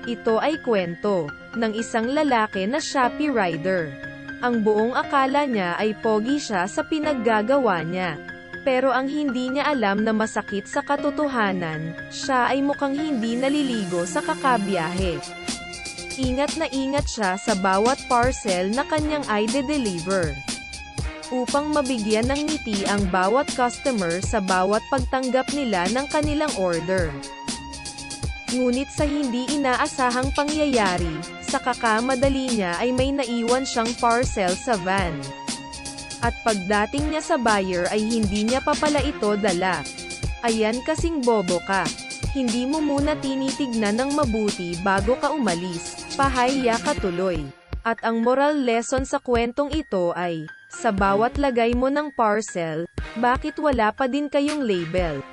Ito ay kwento ng isang lalaki na Shopee rider. Ang buong akala niya ay pogi siya sa pinaggagawa niya. Pero ang hindi niya alam na masakit sa katotohanan, siya ay mukhang hindi naliligo sa kakabiyahe. Ingat na ingat siya sa bawat parcel na kanyang i-deliver. Upang mabigyan ng ngiti ang bawat customer sa bawat pagtanggap nila ng kanilang order. Ngunit sa hindi inaasahang pangyayari, sa kakamadali niya ay may naiwan siyang parcel sa van. At pagdating niya sa buyer ay hindi niya pa pala ito dala. Ayan kasing bobo ka. Hindi mo muna tinitignan ng mabuti bago ka umalis, pahiya ka tuloy. At ang moral lesson sa kwentong ito ay, sa bawat lagay mo ng parcel, bakit wala pa din kayong label?